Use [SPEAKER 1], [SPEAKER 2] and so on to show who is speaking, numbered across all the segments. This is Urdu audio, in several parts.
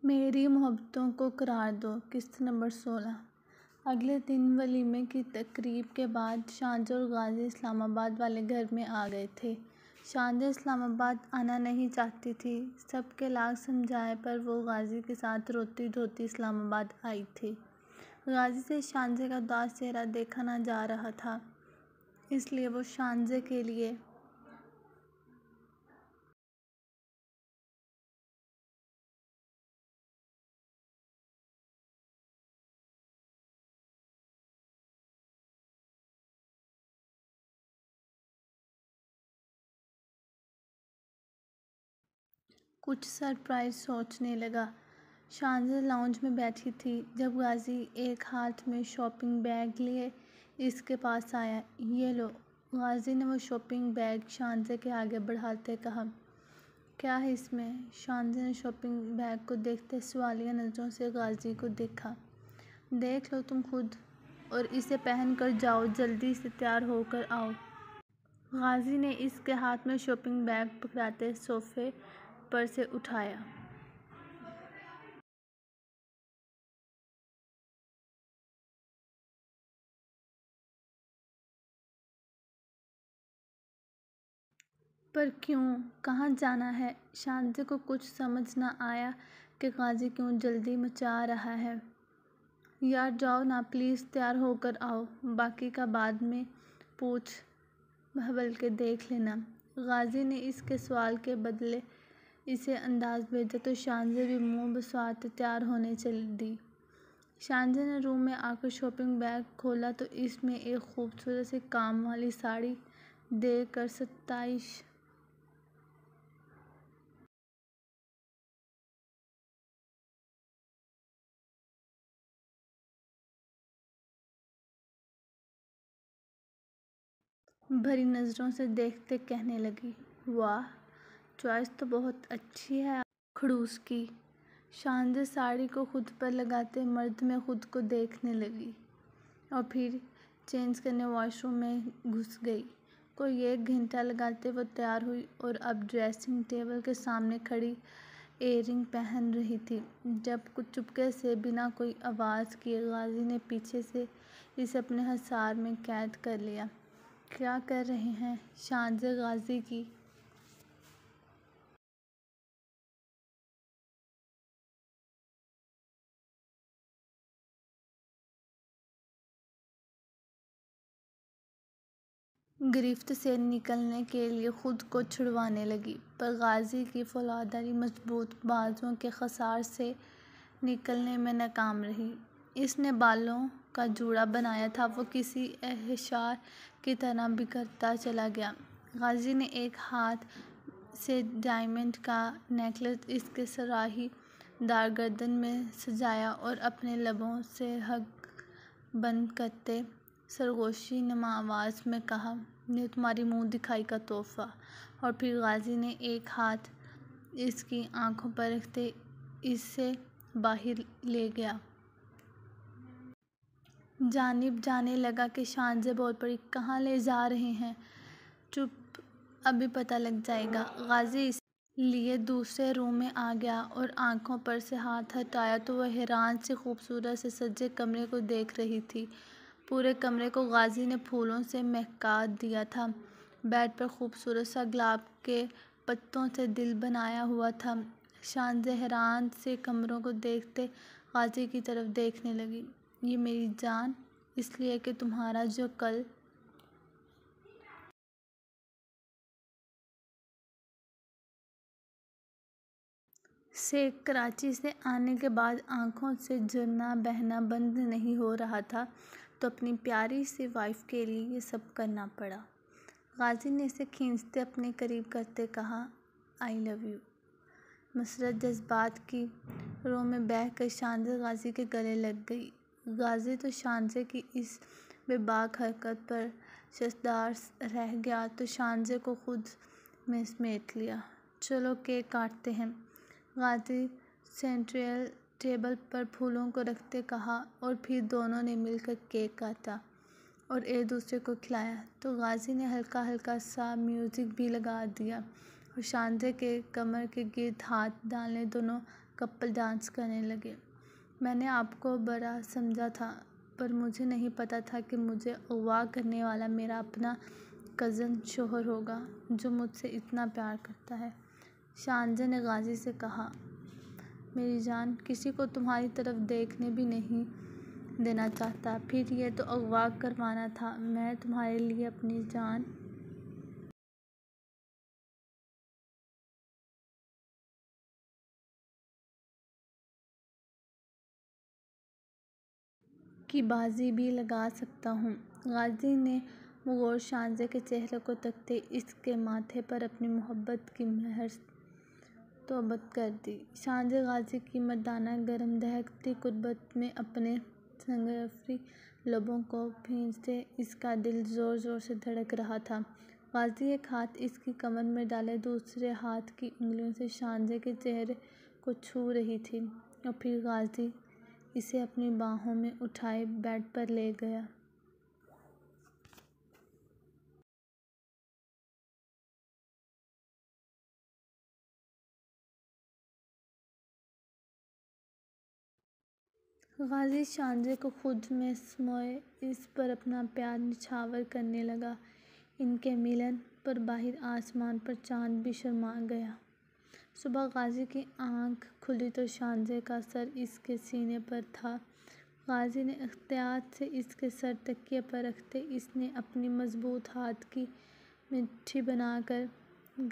[SPEAKER 1] میری محبتوں کو قرار دو، قسط نمبر 16۔ اگلے دن ولیمے کی تقریب کے بعد شانزہ اور غازی اسلام آباد والے گھر میں آ گئے تھے۔ شانزہ اسلام آباد آنا نہیں چاہتی تھی، سب کے لاکھ سمجھائے پر وہ غازی کے ساتھ روتی دھوتی اسلام آباد آئی تھی۔ غازی سے شانزہ کا اداس چہرہ دیکھا نہ جا رہا تھا، اس لیے وہ شانزہ کے لیے کچھ سرپرائز سوچنے لگا۔ شانزہ لاؤنج میں بیٹھی تھی جب غازی ایک ہاتھ میں شاپنگ بیگ لیے اس کے پاس آیا۔ یہ لو۔ غازی نے وہ شاپنگ بیگ شانزہ کے آگے بڑھاتے کہا۔ کیا ہے اس میں؟ شانزہ نے شاپنگ بیگ کو دیکھتے سوالیہ نظروں سے غازی کو دیکھا۔ دیکھ لو تم خود اور اسے پہن کر جاؤ، جلدی سے تیار ہو کر آؤ۔ غازی نے اس کے ہاتھ میں شاپنگ بیگ پکڑاتے صوفے پر سے اٹھایا۔ پر کیوں؟ کہاں جانا ہے؟ شانزہ کو کچھ سمجھ نہ آیا کہ غازی کیوں جلدی مچا رہا ہے۔ یار جاؤ نا پلیز، تیار ہو کر آؤ، باقی کا بعد میں پوچھ بھول کے دیکھ لینا۔ غازی نے اس کے سوال کے بدلے اسے انداز بھیجا تو شانزہ بھی منہ بسواتے تیار ہونے چل دی۔ شانزہ نے روم میں آ کر شاپنگ بیگ کھولا تو اس میں ایک خوبصورت سی کام والی ساڑی دیکھ کر ستائش بھری نظروں سے دیکھتے کہنے لگی، واہ، چوائس تو بہت اچھی ہے کھڑوس کی۔ شانزہ ساڑی کو خود پر لگاتے مرد میں خود کو دیکھنے لگی اور پھر چینج کرنے واش روم میں گھس گئی۔ کوئی 1 گھنٹہ لگاتے وہ تیار ہوئی اور اب ڈریسنگ ٹیبل کے سامنے کھڑی ایئر رنگ پہن رہی تھی جب کچھ چپکے سے بنا کوئی آواز کیے غازی نے پیچھے سے اسے اپنے حصار میں قید کر لیا۔ کیا کر رہے ہیں؟ شانزہ غازی کی گرفت سے نکلنے کے لیے خود کو چھڑوانے لگی، پر غازی کی فولادی مضبوط بازوؤں کے حصار سے نکلنے میں ناکام رہی۔ اس نے بالوں کا جوڑا بنایا تھا، وہ کسی انحصار کی طرح بکھرتا چلا گیا۔ غازی نے ایک ہاتھ سے ڈائمنڈ کا نیکلس اس کے سراہی دار گردن میں سجایا اور اپنے لبوں سے ہگ بند کرتے سرگوشی نما آواز میں کہا، یہ تمہاری منہ دکھائی کا تحفہ۔ اور پھر غازی نے ایک ہاتھ اس کی آنکھوں پر رکھتے اسے باہر لے گیا۔ جانب جانے لگا کہ شانزہ بول پڑی، کہاں لے جا رہے ہیں؟ چپ، ابھی پتہ لگ جائے گا۔ غازی اس لیے دوسرے روم میں آ گیا اور آنکھوں پر سے ہاتھ ہٹایا تو وہ حیران سی خوبصورت سے سجے کمرے کو دیکھ رہی تھی۔ پورے کمرے کو غازی نے پھولوں سے مہکا دیا تھا۔ بیڈ پر خوبصورت سا گلاب کے پتوں سے دل بنایا ہوا تھا۔ شانزہ حیران سے کمروں کو دیکھتے غازی کی طرف دیکھنے لگی۔ یہ میری جان، اس لیے کہ تمہارا جو کل سے کراچی سے آنے کے بعد آنکھوں سے جھرنا بہنا بند نہیں ہو رہا تھا تو اپنی پیاری سی وائف کے لیے یہ سب کرنا پڑا۔ غازی نے اسے کھینچتے اپنے قریب کرتے کہا، آئی لو یو۔ مسرت جذبات کی رو میں بہہ کر شانزہ غازی کے گلے لگ گئی۔ غازی تو شانزہ کی اس بے باک حرکت پر ششدار رہ گیا تو شانزہ کو خود میں سمیٹ لیا۔ چلو کیک کاٹتے ہیں۔ غازی سینٹرل ٹیبل پر پھولوں کو رکھتے کہا اور پھر دونوں نے مل کر کیک کاٹا اور ایک دوسرے کو کھلایا تو غازی نے ہلکا ہلکا سا میوزک بھی لگا دیا اور شانزہ کے کمر کے گرد ہاتھ ڈالنے دونوں کپل ڈانس کرنے لگے۔ میں نے آپ کو برا سمجھا تھا، پر مجھے نہیں پتا تھا کہ مجھے اغوا کرنے والا میرا اپنا کزن شوہر ہوگا، جو مجھ سے اتنا پیار کرتا ہے۔ شانزے نے غازی سے کہا، میری جان، کسی کو تمہاری طرف دیکھنے بھی نہیں دینا چاہتا، پھر یہ تو اغوا کروانا تھا۔ میں تمہارے لیے اپنی جان کی بازی بھی لگا سکتا ہوں۔ غازی نے مغور شانزے کے چہرے کو تکتے اس کے ماتھے پر اپنی محبت کی مہر توبت کر دی۔ شانزے غازی کی مردانہ گرم دہکتی قربت میں اپنے سنگافری لبوں کو بھینچتے اس کا دل زور زور سے دھڑک رہا تھا۔ غازی ایک ہاتھ اس کی کمر میں ڈالے دوسرے ہاتھ کی انگلیوں سے شانزے کے چہرے کو چھو رہی تھی، اور پھر غازی اسے اپنی باہوں میں اٹھائے بیڈ پر لے گیا۔ غازی شانزے کو خود میں سموئے اس پر اپنا پیار نچھاور کرنے لگا۔ ان کے ملن پر باہر آسمان پر چاند بھی شرما گیا۔ صبح غازی کی آنکھ کھلی تو شانزے کا سر اس کے سینے پر تھا۔ غازی نے احتیاط سے اس کے سر تکیے پر رکھتے اس نے اپنی مضبوط ہاتھ کی مٹھی بنا کر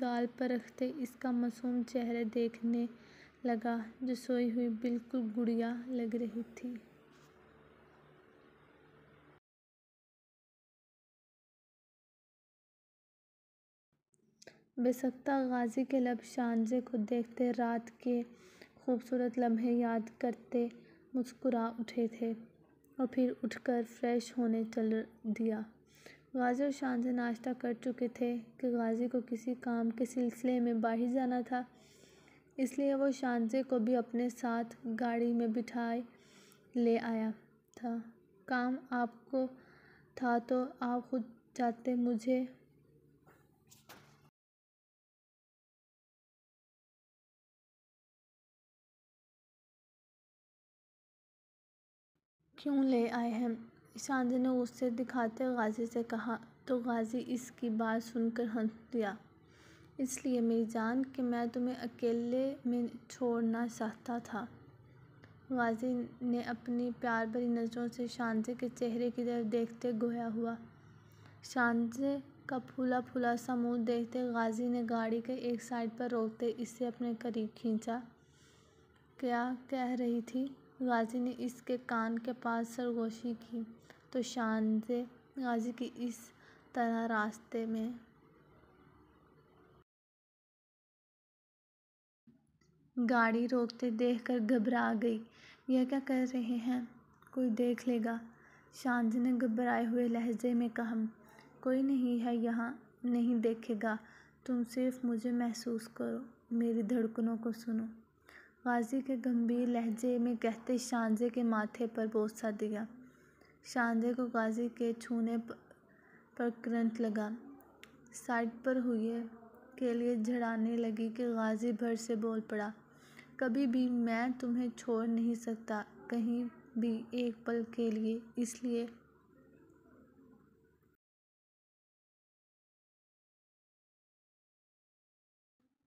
[SPEAKER 1] گال پر رکھتے اس کا معصوم چہرہ دیکھنے لگا، جو سوئی ہوئی بالکل گڑیا لگ رہی تھی۔ بے سختہ غازی کے لب شانزے کو دیکھتے رات کے خوبصورت لمحے یاد کرتے مسکرا اٹھے تھے، اور پھر اٹھ کر فریش ہونے چل دیا۔ غازی اور شانزے ناشتہ کر چکے تھے کہ غازی کو کسی کام کے سلسلے میں باہر جانا تھا، اس لیے وہ شانزے کو بھی اپنے ساتھ گاڑی میں بٹھائے لے آیا تھا۔ کام آپ کو تھا تو آپ خود جاتے، مجھے کیوں لے آئے ہیں؟ شانزے نے غصے دکھاتے غازی سے کہا، تو غازی اس کی بات سن کر ہنس دیا۔ اس لیے میری جان کہ میں تمہیں اکیلے میں چھوڑنا چاہتا تھا۔ غازی نے اپنی پیار بھری نظروں سے شانزے کے چہرے کی طرف دیکھتے گویا ہوا۔ شانزے کا پھولا پھولا سا منہ دیکھتے غازی نے گاڑی کے ایک سائیڈ پر روکتے اسے اپنے قریب کھینچا۔ کیا کہہ رہی تھی؟ غازی نے اس کے کان کے پاس سرگوشی کی تو شانزے غازی کی اس طرح راستے میں گاڑی روکتے دیکھ کر گھبرا گئی۔ یہ کیا کر رہے ہیں؟ کوئی دیکھ لے گا؟ شانزے نے گھبرائے ہوئے لہجے میں کہا، کوئی نہیں ہے یہاں، نہیں دیکھے گا، تم صرف مجھے محسوس کرو، میری دھڑکنوں کو سنو۔ غازی کے گمبھیر لہجے میں کہتے شانزے کے ماتھے پر بوسہ دیا۔ شانزے کو غازی کے چھونے پر کرنٹ لگا۔ سائیڈ پر ہوئیے کے لیے جھڑانے لگی کہ غازی بھر سے بول پڑا، کبھی بھی میں تمہیں چھوڑ نہیں سکتا، کہیں بھی ایک پل کے لیے، اس لیے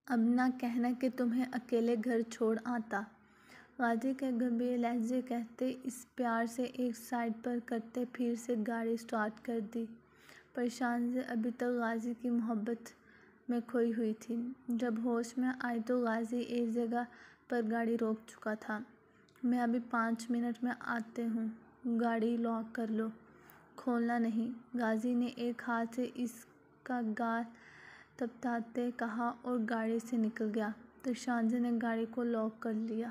[SPEAKER 1] اب نہ کہنا کہ تمہیں اکیلے گھر چھوڑ آتا۔ غازی کے گمبھیر لہجے کہتے اس پیار سے ایک سائیڈ پر کرتے پھر سے گاڑی سٹارٹ کر دی، پر شانزے ابھی تک غازی کی محبت میں کھوئی ہوئی تھی۔ جب ہوش میں آئی تو غازی ایک جگہ پر گاڑی روک چکا تھا۔ میں ابھی 5 منٹ میں آتے ہوں، گاڑی لاک کر لو، کھولنا نہیں۔ غازی نے ایک ہاتھ سے اس کا گال تپاتے کہا اور گاڑی سے نکل گیا، تو شانزے نے گاڑی کو لاک کر لیا۔